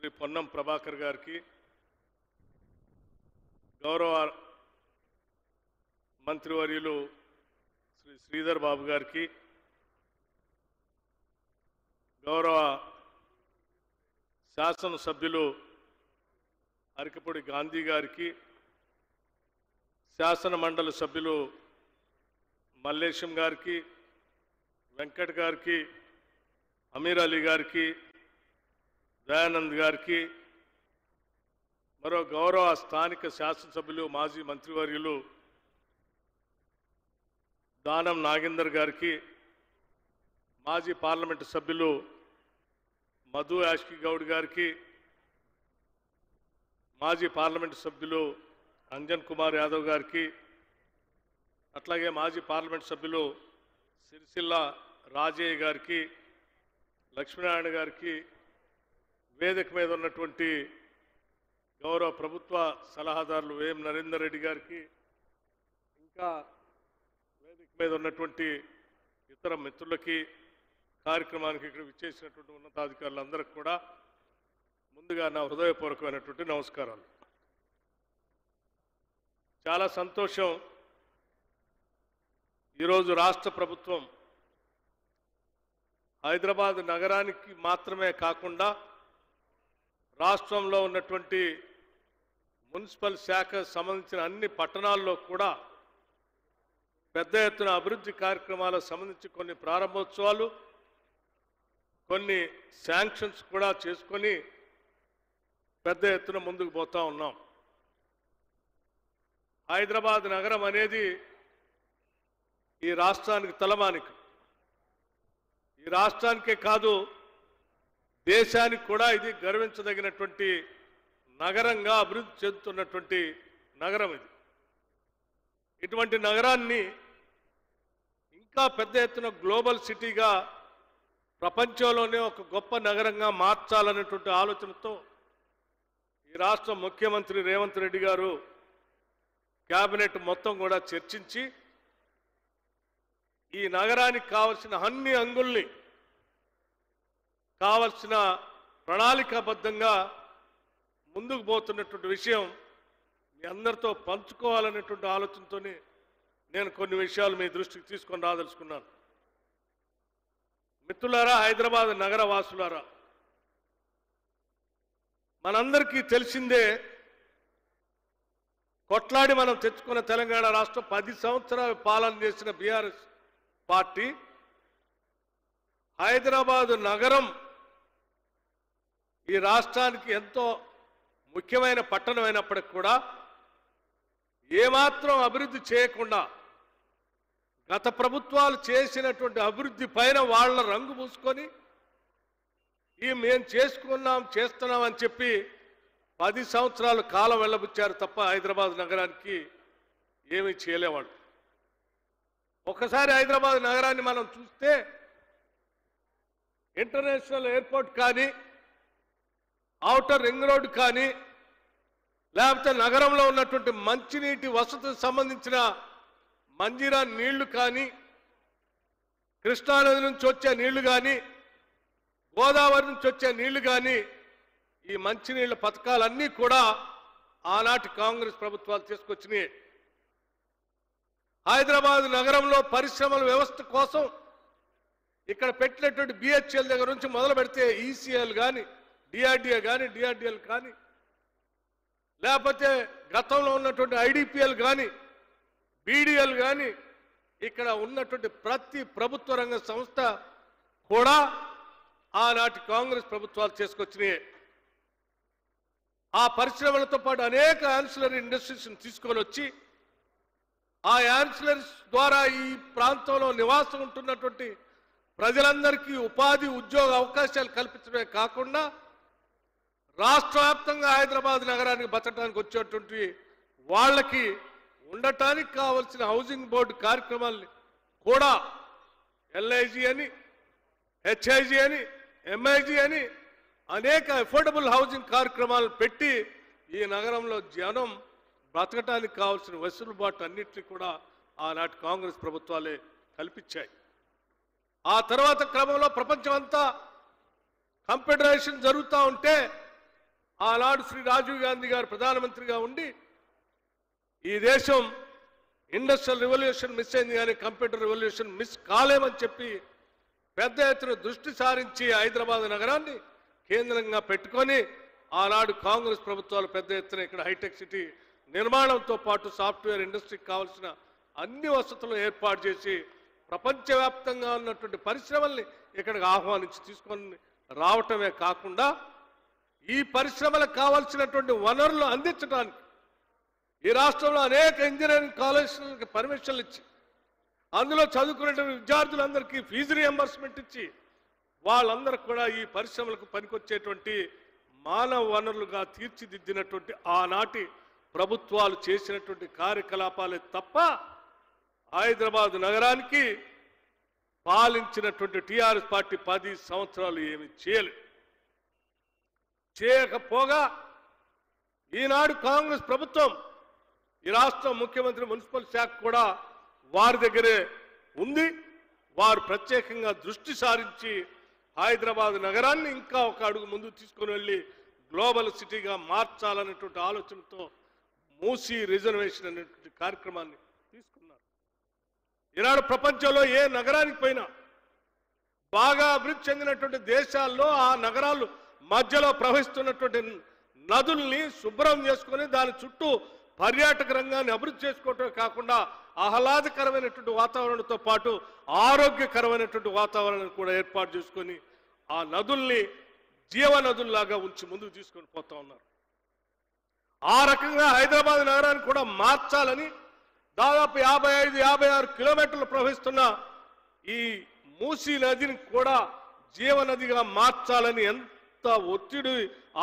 శ్రీ పొన్నం ప్రభాకర్ గారికి, గౌరవ మంత్రివర్యులు శ్రీ శ్రీధర్ బాబు గారికి, గౌరవ శాసనసభ్యులు అరికపూడి గాంధీ గారికి, శాసన మండలి సభ్యులు మల్లేశం గారికి, వెంకట్ గారికి, అమీర్ అలీ గారికి, దయానంద్ గారికి, మరో గౌరవ స్థానిక శాసనసభ్యులు మాజీ మంత్రివర్యులు దానం నాగేందర్ గారికి, మాజీ పార్లమెంటు సభ్యులు మధు యాష్కి గౌడ్ గారికి, మాజీ పార్లమెంటు సభ్యులు అంజన్ కుమార్ యాదవ్ గారికి, అట్లాగే మాజీ పార్లమెంటు సభ్యులు సిరిసిల్ల రాజయ్య గారికి, లక్ష్మీనారాయణ గారికి, వేదిక మీద ఉన్నటువంటి గౌరవ ప్రభుత్వ సలహాదారులు వేం నరేందర్ రెడ్డి గారికి, ఇంకా వేదిక మీద ఉన్నటువంటి ఇతర మిత్రులకి, కార్యక్రమానికి ఇక్కడ విచ్చేసినటువంటి ఉన్నతాధికారులందరికీ కూడా ముందుగా నా హృదయపూర్వకమైనటువంటి నమస్కారాలు. చాలా సంతోషం, ఈరోజు రాష్ట్ర ప్రభుత్వం హైదరాబాద్ నగరానికి మాత్రమే కాకుండా రాష్ట్రంలో ఉన్నటువంటి మున్సిపల్ శాఖ సంబంధించిన అన్ని పట్టణాల్లో కూడా పెద్ద ఎత్తున అభివృద్ధి కార్యక్రమాలకు సంబంధించి కొన్ని ప్రారంభోత్సవాలు, కొన్ని శాంక్షన్స్ కూడా చేసుకొని పెద్ద ఎత్తున ముందుకు పోతా ఉన్నాం. హైదరాబాద్ నగరం అనేది ఈ రాష్ట్రానికి తలమానికం. ఈ రాష్ట్రానికే కాదు, దేశానికి కూడా ఇది గర్వించదగినటువంటి నగరంగా అభివృద్ధి చెందుతున్నటువంటి నగరం ఇది. ఇటువంటి నగరాన్ని ఇంకా పెద్ద ఎత్తున గ్లోబల్ సిటీగా, ప్రపంచంలోనే ఒక గొప్ప నగరంగా మార్చాలనేటువంటి ఆలోచనతో ఈ రాష్ట్ర ముఖ్యమంత్రి రేవంత్ రెడ్డి గారు కేబినెట్ మొత్తం కూడా చర్చించి ఈ నగరానికి కావలసిన అన్ని అంగుల్ని కావలసిన ప్రణాళికాబద్ధంగా ముందుకు పోతున్నటువంటి విషయం మీ అందరితో పంచుకోవాలనేటువంటి ఆలోచనతోనే నేను కొన్ని విషయాలు మీ దృష్టికి తీసుకొని రాదలుచుకున్నాను. మిత్రులారా, హైదరాబాద్ నగర వాసులారా, మనందరికీ తెలిసిందే, కొట్లాడి మనం తెచ్చుకున్న తెలంగాణ రాష్ట్రం 10 సంవత్సరాలు పాలన చేసిన బీఆర్ఎస్ పార్టీ హైదరాబాదు నగరం ఈ రాష్ట్రానికి ఎంతో ముఖ్యమైన పట్టణం అయినప్పటికీ కూడా ఏమాత్రం అభివృద్ధి చేయకుండా గత ప్రభుత్వాలు చేసినటువంటి అభివృద్ధి పైన వాళ్ళ రంగు పూసుకొని మేము చేస్తున్నాం అని చెప్పి 10 సంవత్సరాలు కాలం వెళ్ళబుచ్చారు తప్ప హైదరాబాద్ నగరానికి ఏమీ చేయలేవాళ్ళు. ఒకసారి హైదరాబాద్ నగరాన్ని మనం చూస్తే ఇంటర్నేషనల్ ఎయిర్పోర్ట్ కానీ, ఔటర్ రింగ్ రోడ్ కానీ, లేకపోతే నగరంలో ఉన్నటువంటి మంచినీటి వసతికి సంబంధించిన మంజీరా నీళ్లు కానీ, కృష్ణానది నుంచి వచ్చే నీళ్లు కానీ, గోదావరి నుంచి వచ్చే నీళ్లు కానీ, ఈ మంచినీళ్ల పథకాలన్నీ కూడా ఆనాటి కాంగ్రెస్ ప్రభుత్వాలు తీసుకొచ్చినాయి. హైదరాబాద్ నగరంలో పరిశ్రమల వ్యవస్థ కోసం ఇక్కడ పెట్టినటువంటి బిహెచ్ఎల్ దగ్గర నుంచి మొదలు పెడితే ఈసీఎల్ కానీ, డిఆర్డిఎల్ కానీ, లేకపోతే గతంలో ఉన్నటువంటి ఐడిపిఎల్ కానీ, బీడీఎల్ కానీ, ఇక్కడ ఉన్నటువంటి ప్రతి ప్రభుత్వ రంగ సంస్థ కూడా ఆనాటి కాంగ్రెస్ ప్రభుత్వాలు చేసుకొచ్చినాయి. ఆ పరిశ్రమలతో పాటు అనేక యాన్సిలరీ ఇండస్ట్రీస్ని తీసుకొని వచ్చి ఆ యాన్సిలరీస్ ద్వారా ఈ ప్రాంతంలో నివాసం ఉంటున్నటువంటి ప్రజలందరికీ ఉపాధి, ఉద్యోగ అవకాశాలు కల్పించడమే కాకుండా రాష్ట్ర వ్యాప్తంగా హైదరాబాద్ నగరానికి బతకడానికి వచ్చేటువంటి వాళ్ళకి ఉండటానికి కావలసిన హౌసింగ్ బోర్డు కార్యక్రమాల్ని కూడా ఎల్ఐజీ అని, హెచ్ఐజీ అని, ఎంఐజీ అని అనేక అఫోర్డబుల్ హౌసింగ్ కార్యక్రమాలు పెట్టి ఈ నగరంలో జనం బ్రతకటానికి కావాల్సిన వెసులుబాటు అన్నింటినీ కూడా ఆనాటి కాంగ్రెస్ ప్రభుత్వాలే కల్పించాయి. ఆ తర్వాత క్రమంలో ప్రపంచం అంతా కంప్యూటరైజేషన్ జరుగుతూ ఉంటే ఆనాడు శ్రీ రాజీవ్ గాంధీ గారు ప్రధానమంత్రిగా ఉండి ఈ దేశం ఇండస్ట్రియల్ రెవల్యూషన్ మిస్ అయింది కానీ కంప్యూటర్ రెవల్యూషన్ మిస్ కాలేమని చెప్పి పెద్ద ఎత్తున దృష్టి సారించి హైదరాబాద్ నగరాన్ని కేంద్రంగా పెట్టుకొని ఆనాడు కాంగ్రెస్ ప్రభుత్వాలు పెద్ద ఎత్తున ఇక్కడ హైటెక్ సిటీ నిర్మాణంతో పాటు సాఫ్ట్వేర్ ఇండస్ట్రీకి కావాల్సిన అన్ని వసతులు ఏర్పాటు చేసి ప్రపంచవ్యాప్తంగా ఉన్నటువంటి పరిశ్రమల్ని ఇక్కడికి ఆహ్వానించి తీసుకొని రావటమే కాకుండా ఈ పరిశ్రమలకు కావాల్సినటువంటి వనరులు అందించడానికి ఈ రాష్ట్రంలో అనేక ఇంజనీరింగ్ కాలేజీలకు పర్మిషన్లు ఇచ్చి అందులో చదువుకునేటువంటి విద్యార్థులందరికీ ఫీజు రియంబర్స్మెంట్ ఇచ్చి వాళ్ళందరూ కూడా ఈ పరిశ్రమలకు పనికొచ్చేటువంటి మానవ వనరులుగా తీర్చిదిద్దినటువంటి ఆనాటి ప్రభుత్వాలు చేసినటువంటి కార్యకలాపాలే తప్ప హైదరాబాద్ నగరానికి పాలించినటువంటి టీఆర్ఎస్ పార్టీ 10 సంవత్సరాలు ఏమి చేయకపోగా ఈనాడు కాంగ్రెస్ ప్రభుత్వం ఈ రాష్ట్ర ముఖ్యమంత్రి మున్సిపల్ శాఖ కూడా వారి దగ్గరే ఉంది. వారు ప్రత్యేకంగా దృష్టి సారించి హైదరాబాద్ నగరాన్ని ఇంకా ఒక అడుగు ముందుకు తీసుకొని వెళ్ళి గ్లోబల్ సిటీగా మార్చాలనేటువంటి ఆలోచనతో మూసీ రిజర్వేషన్ అనేటువంటి కార్యక్రమాన్ని తీసుకున్నారు. ఈనాడు ప్రపంచంలో ఏ నగరానికి పోయినా బాగా అభివృద్ధి చెందినటువంటి దేశాల్లో ఆ నగరాలు మధ్యలో ప్రవహిస్తున్నటువంటి నదుల్ని శుభ్రం చేసుకొని దాని చుట్టూ పర్యాటక రంగాన్ని అభివృద్ధి చేసుకోవటమే కాకుండా ఆహ్లాదకరమైనటువంటి వాతావరణంతో పాటు ఆరోగ్యకరమైనటువంటి వాతావరణాన్ని కూడా ఏర్పాటు చేసుకొని ఆ నదుల్ని జీవనదుల్లాగా ఉంచి ముందుకు తీసుకొని పోతా ఉన్నారు. ఆ రకంగా హైదరాబాద్ నగరాన్ని కూడా మార్చాలని దాదాపు 55-56 కిలోమీటర్లు ప్రవహిస్తున్న ఈ మూసీ నదిని కూడా జీవనదిగా మార్చాలని ఎంత ఒత్తిడి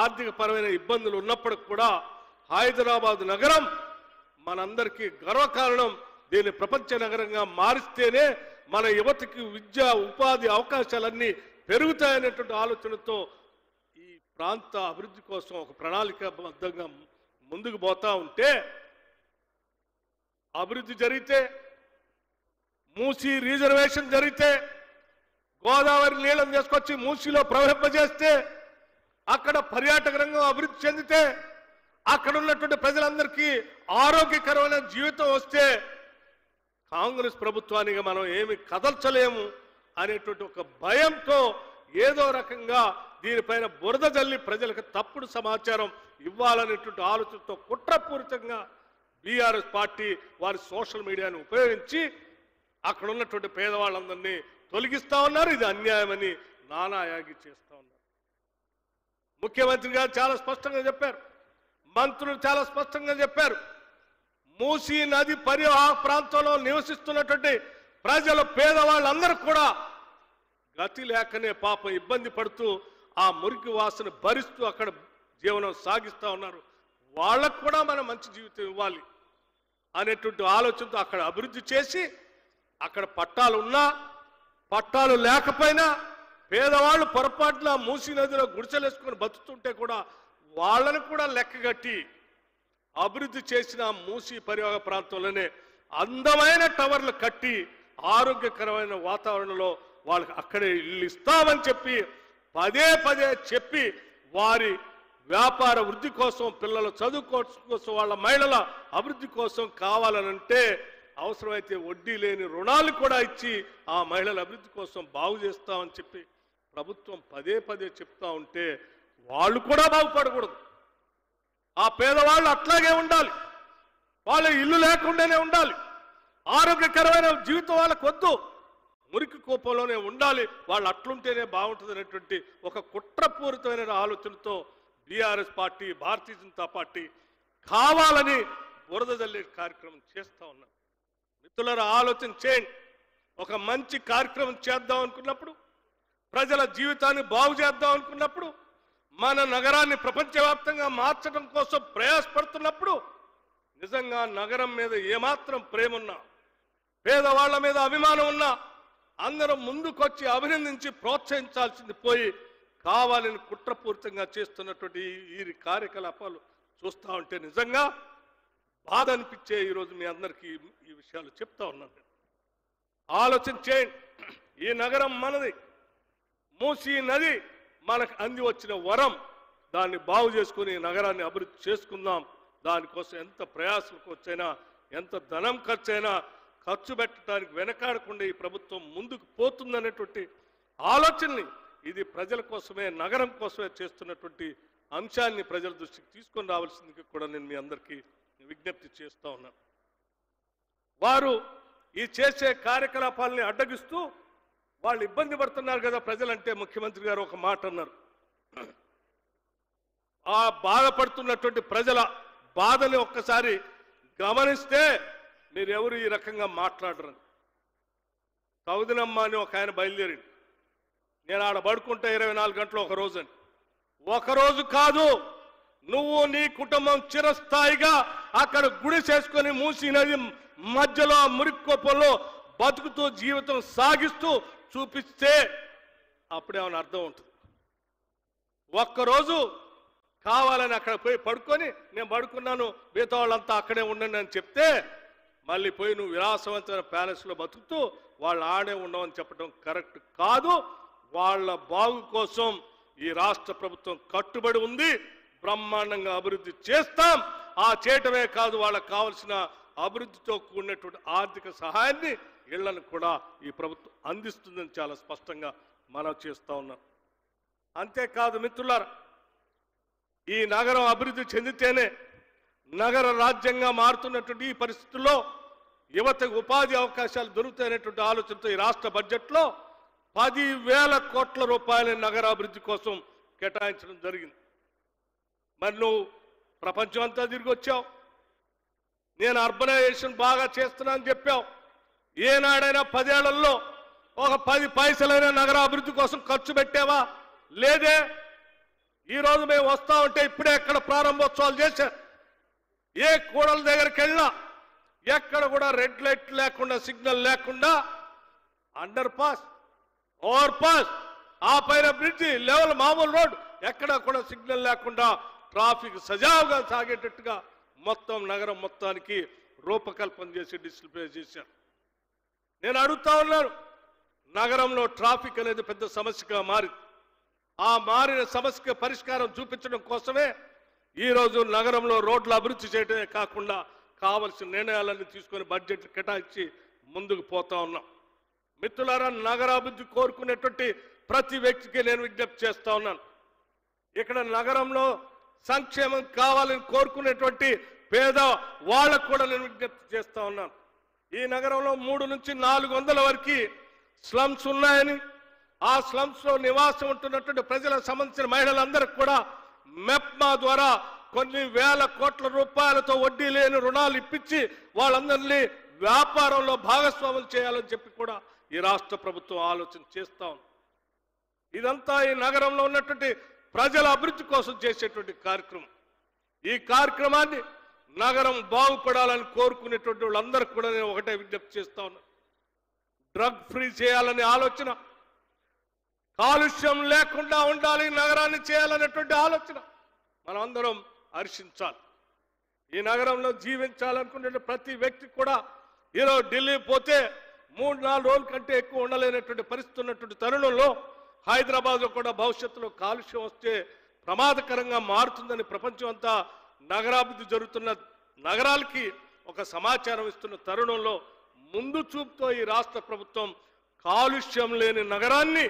ఆర్థిక పరమైన ఇబ్బందులు ఉన్నప్పటికి కూడా హైదరాబాద్ నగరం మనందరికీ గర్వకారణం. దీన్ని ప్రపంచ నగరంగా మారిస్తేనే మన యువతకి విద్య ఉపాధి అవకాశాలన్నీ పెరుగుతాయనేటువంటి ఆలోచనతో ఈ ప్రాంత అభివృద్ధి కోసం ఒక ప్రణాళికాబద్ధంగా ముందుకు పోతా ఉంటే అభివృద్ధి జరిగితే మూసీ రిజర్వేషన్ జరిగితే గోదావరి నీళ్ళని తీసుకొచ్చి మూసీలో ప్రవహింపజేస్తే అక్కడ పర్యాటక రంగం అభివృద్ధి చెందితే అక్కడ ఉన్నటువంటి ప్రజలందరికీ ఆరోగ్యకరమైన జీవితం వస్తే కాంగ్రెస్ ప్రభుత్వానికి మనం ఏమి కదల్చలేము అనేటువంటి ఒక భయంతో ఏదో రకంగా దీనిపైన బురద జల్లి ప్రజలకు తప్పుడు సమాచారం ఇవ్వాలనేటువంటి ఆలోచనతో కుట్రపూరితంగా బీఆర్ఎస్ పార్టీ వారి సోషల్ మీడియాను ఉపయోగించి అక్కడ ఉన్నటువంటి పేదవాళ్ళందరినీ తొలగిస్తా ఉన్నారు. ఇది అన్యాయమని నానాయాగి చేస్తా ఉన్నారు. ముఖ్యమంత్రి గారు చాలా స్పష్టంగా చెప్పారు, మంత్రులు చాలా స్పష్టంగా చెప్పారు. మూసీ నది పరివాహ ప్రాంతంలో నివసిస్తున్నటువంటి ప్రజలు పేదవాళ్ళందరూ కూడా గతి లేకనే పాప ఇబ్బంది పడుతూ ఆ మురికి వాసన భరిస్తూ అక్కడ జీవనం సాగిస్తూ ఉన్నారు. వాళ్ళకు కూడా మనం మంచి జీవితం ఇవ్వాలి అనేటువంటి ఆలోచనతో అక్కడ అభివృద్ధి చేసి అక్కడ పట్టాలు ఉన్నా పట్టాలు లేకపోయినా పేదవాళ్ళు పొరపాటున మూసీ నదిలో గుడిసెలేసుకొని బతుకుతుంటే కూడా వాళ్ళను కూడా లెక్కగట్టి అభివృద్ధి చేసిన మూసీ పరివాహక ప్రాంతంలోనే అందమైన టవర్లు కట్టి ఆరోగ్యకరమైన వాతావరణంలో వాళ్ళకి అక్కడే ఇల్లు ఇస్తామని చెప్పి పదే చెప్పి వారి వ్యాపార వృద్ధి కోసం పిల్లల చదువు కోసం వాళ్ళ మహిళల అభివృద్ధి కోసం కావాలనంటే అవసరమైతే వడ్డీ లేని రుణాలు కూడా ఇచ్చి ఆ మహిళల అభివృద్ధి కోసం బాగు చేస్తామని చెప్పి ప్రభుత్వం పదే చెప్తా ఉంటే వాళ్ళు కూడా బాగుపడకూడదు. ఆ పేదవాళ్ళు అట్లాగే ఉండాలి, వాళ్ళ ఇల్లు లేకుండానే ఉండాలి, ఆరోగ్యకరమైన జీవితం వాళ్ళకు వద్దు, మురికి కోపంలోనే ఉండాలి, వాళ్ళు అట్లుంటేనే బాగుంటుంది అనేటువంటి ఒక కుట్రపూరితమైన ఆలోచనతో BRS party Bharatiya Janata party కావాలని బురద జల్లే కార్యక్రమం చేస్తూ ఉన్నారు. మిత్రులారా, ఆలోచన చేయండి. ఒక మంచి కార్యక్రమం చేద్దాం అనుకున్నప్పుడు, ప్రజల జీవితాన్ని బాగు చేద్దాం అనుకున్నప్పుడు, మన నగరాన్ని ప్రపంచవ్యాప్తంగా మార్చడం కోసం ప్రయాసపడుతున్నప్పుడు నిజంగా నగరం మీద ఏమాత్రం ప్రేమ ఉన్నా, పేదవాళ్ల మీద అభిమానం ఉన్నా అందరం ముందుకొచ్చి అభినందించి ప్రోత్సహించాల్సింది పోయి కావాలని కుట్రపూరితంగా చేస్తున్నటువంటి ఈ కార్యకలాపాలు చూస్తూ ఉంటే నిజంగా బాధ అనిపించే ఈరోజు మీ అందరికీ ఈ విషయాలు చెప్తా ఉన్నాను. ఆలోచన చేయండి. ఈ నగరం మనది, మూసీ నది మనకు అంది వచ్చిన వరం. దాన్ని బాగు చేసుకుని నగరాన్ని అభివృద్ధి చేసుకుందాం. దానికోసం ఎంత ప్రయాసం ఖర్చైనా ఎంత ధనం ఖర్చైనా ఖర్చు పెట్టడానికి వెనకాడకుండా ఈ ప్రభుత్వం ముందుకు పోతుందనేటువంటి ఆలోచనని ఇది ప్రజల కోసమే నగరం కోసమే చేస్తున్నటువంటి అంశాన్ని ప్రజల దృష్టికి తీసుకొని రావాల్సింది కూడా నేను మీ అందరికీ విజ్ఞప్తి చేస్తా ఉన్నాను. వారు ఈ చేసే కార్యకలాపాలని అడ్డగిస్తూ వాళ్ళు ఇబ్బంది పడుతున్నారు కదా ప్రజలంటే. ముఖ్యమంత్రి గారు ఒక మాట అన్నారు, ఆ బాధపడుతున్నటువంటి ప్రజల బాధని ఒక్కసారి గమనిస్తే మీరెవరు ఈ రకంగా మాట్లాడరు. తౌదినమ్మ అని ఒక ఆయన బయలుదేరి, నేను ఆడ పడుకుంటే 24 గంటలు ఒక రోజు అని. ఒకరోజు కాదు, నువ్వు నీ కుటుంబం చిరస్థాయిగా అక్కడ గుడి చేసుకొని మూసి నది మధ్యలో మురిక్కోపంలో బతుకుతూ జీవితం సాగిస్తూ చూపిస్తే అప్పుడేమైనా అర్థం ఉంటుంది. ఒక్కరోజు కావాలని అక్కడ పోయి పడుకొని నేను పడుకున్నాను మిగతా వాళ్ళంతా అక్కడే ఉండండి అని చెప్తే మళ్ళీ పోయి నువ్వు విలాసవంతమైన ప్యాలెస్లో బతుకుతూ వాళ్ళు ఆడే ఉండవని చెప్పడం కరెక్ట్ కాదు. వాళ్ళ బాగు కోసం ఈ రాష్ట్ర ప్రభుత్వం కట్టుబడి ఉంది. బ్రహ్మాండంగా అభివృద్ధి చేస్తాం. ఆ చేయటమే కాదు, వాళ్ళకు కావలసిన అభివృద్ధితో కూడినటువంటి ఆర్థిక సహాయాన్ని ఇళ్లను కూడా ఈ ప్రభుత్వం అందిస్తుందని చాలా స్పష్టంగా మనం చేస్తూ ఉన్నాం. అంతేకాదు మిత్రులారా, ఈ నగరం అభివృద్ధి చెందితేనే నగర రాజ్యంగా మారుతున్నటువంటి ఈ పరిస్థితుల్లో యువతకు ఉపాధి అవకాశాలు దొరుకుతాయనేటువంటి ఆలోచనతో ఈ రాష్ట్ర బడ్జెట్లో 10,000 కోట్ల రూపాయల నగరాభివృద్ధి కోసం కేటాయించడం జరిగింది. మరి నువ్వు ప్రపంచం అంతా తిరిగి వచ్చావు, నేను అర్బనైజేషన్ బాగా చేస్తున్నా అని చెప్పావు. ఏనాడైనా 10 ఏళ్లలో ఒక 10 పైసలైన నగరాభివృద్ధి కోసం ఖర్చు పెట్టావా? లేదే. ఈరోజు మేము వస్తా ఉంటే ఇప్పుడే ఎక్కడ ప్రారంభోత్సవాలు చేశారు. ఏ కూడల దగ్గరికి వెళ్ళినా ఎక్కడ కూడా రెడ్ లైట్ లేకుండా, సిగ్నల్ లేకుండా, అండర్ పాస్, ఓవర్ పాస్, ఆ పైన బ్రిడ్జి, లెవెల్ మామూలు రోడ్, ఎక్కడ కూడా సిగ్నల్ లేకుండా ట్రాఫిక్ సజావుగా సాగేటట్టుగా మొత్తం నగరం మొత్తానికి రూపకల్పన చేసి డిస్ప్లే చేశారు. నేను అడుగుతా ఉన్నాను, నగరంలో ట్రాఫిక్ అనేది పెద్ద సమస్యగా మారింది. ఆ మారిన సమస్యకు పరిష్కారం చూపించడం కోసమే ఈరోజు నగరంలో రోడ్ల అభివృద్ధి చేయడమే కాకుండా కావలసిన నిర్ణయాలన్నీ తీసుకొని బడ్జెట్ కేటాయించి ముందుకు పోతా ఉన్నాం. మిత్రులారా, నగరాభివృద్ధి కోరుకునేటువంటి ప్రతి వ్యక్తికి నేను విజ్ఞప్తి చేస్తా ఉన్నాను. ఇక్కడ నగరంలో సంక్షేమం కావాలని కోరుకునేటువంటి పేద వాళ్ళకు కూడా నేను విజ్ఞప్తి చేస్తా ఉన్నాను. ఈ నగరంలో 300 నుంచి 400 వరకు స్లమ్స్ ఉన్నాయని, ఆ స్లమ్స్ లో నివాసం ఉంటున్నటువంటి ప్రజలకు సంబంధించిన మహిళలందరికీ కూడా మెప్మా ద్వారా కొన్ని వేల కోట్ల రూపాయలతో వడ్డీ లేని రుణాలు ఇప్పించి వాళ్ళందరినీ వ్యాపారంలో భాగస్వాములు చేయాలని చెప్పి కూడా ఈ రాష్ట్ర ప్రభుత్వం ఆలోచన చేస్తా ఉంది. ఇదంతా ఈ నగరంలో ఉన్నటువంటి ప్రజల అభివృద్ధి కోసం చేసేటువంటి కార్యక్రమం. ఈ కార్యక్రమాన్ని నగరం బాగుపడాలని కోరుకునేటువంటి వాళ్ళందరికీ కూడా నేను ఒకటే విజ్ఞప్తి చేస్తా ఉన్నా. డ్రగ్ ఫ్రీ చేయాలనే ఆలోచన, కాలుష్యం లేకుండా ఉండాలి నగరాన్ని చేయాలనేటువంటి ఆలోచన మనం అందరం హర్షించాలి. ఈ నగరంలో జీవించాలనుకునే ప్రతి వ్యక్తి కూడా ఈరోజు ఢిల్లీ పోతే 3-4 రోజుల కంటే ఎక్కువ ఉండలేనటువంటి పరిస్థితి ఉన్నటువంటి తరుణంలో హైదరాబాద్లో కూడా భవిష్యత్తులో కాలుష్యం వస్తే ప్రమాదకరంగా మారుతుందని ప్రపంచం అంతా నగరాభివృద్ధి జరుగుతున్న నగరాలకి ఒక సమాచారం ఇస్తున్న తరుణంలో ముందు చూపుతో ఈ రాష్ట్ర ప్రభుత్వం కాలుష్యం లేని నగరాన్ని,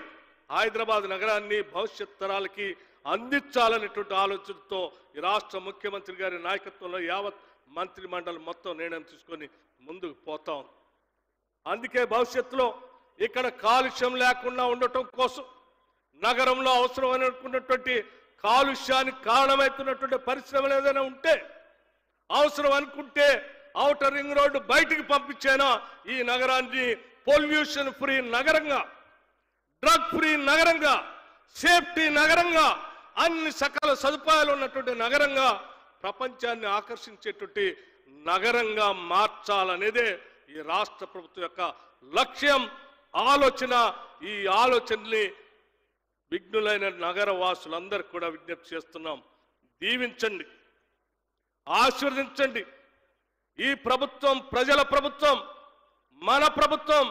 హైదరాబాద్ నగరాన్ని భవిష్యత్ తరాలకి అందించాలనేటువంటి ఆలోచనతో ఈ రాష్ట్ర ముఖ్యమంత్రి గారి నాయకత్వంలో యావత్ మంత్రి మండలి మొత్తం నిర్ణయం తీసుకొని ముందుకు పోతాం. అందుకే భవిష్యత్తులో ఇక్కడ కాలుష్యం లేకుండా ఉండటం కోసం నగరంలో అవసరమైనటువంటి కాలుష్యానికి కారణమవుతున్నటువంటి పరిశ్రమలు ఏదైనా ఉంటే, అవసరం అనుకుంటే ఔటర్ రింగ్ రోడ్డు బయటికి పంపించేనా ఈ నగరాన్ని పొల్యూషన్ ఫ్రీ నగరంగా, డ్రగ్ ఫ్రీ నగరంగా, సేఫ్టీ నగరంగా, అన్ని సకల సదుపాయాలు ఉన్నటువంటి నగరంగా, ప్రపంచాన్ని ఆకర్షించేటువంటి నగరంగా మార్చాలనేదే ఈ రాష్ట్ర ప్రభుత్వం యొక్క లక్ష్యం, ఆలోచన. ఈ ఆలోచనని విఘ్నులైన నగర వాసులందరూ కూడా విజ్ఞప్తి చేస్తున్నాం. దీవించండి, ఆశీర్వదించండి. ఈ ప్రభుత్వం ప్రజల ప్రభుత్వం, మన ప్రభుత్వం,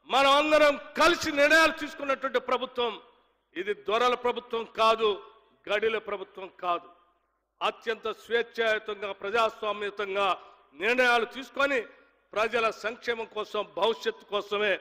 మనం అందరం కలిసి నిర్ణయాలు తీసుకున్నటువంటి ప్రభుత్వం. ఇది దొరల ప్రభుత్వం కాదు, గడిల ప్రభుత్వం కాదు. అత్యంత స్వేచ్ఛాయుతంగా ప్రజాస్వామ్యయుతంగా నిర్ణయాలు తీసుకొని ప్రజల సంక్షేమం కోసం భవిష్యత్తు కోసమే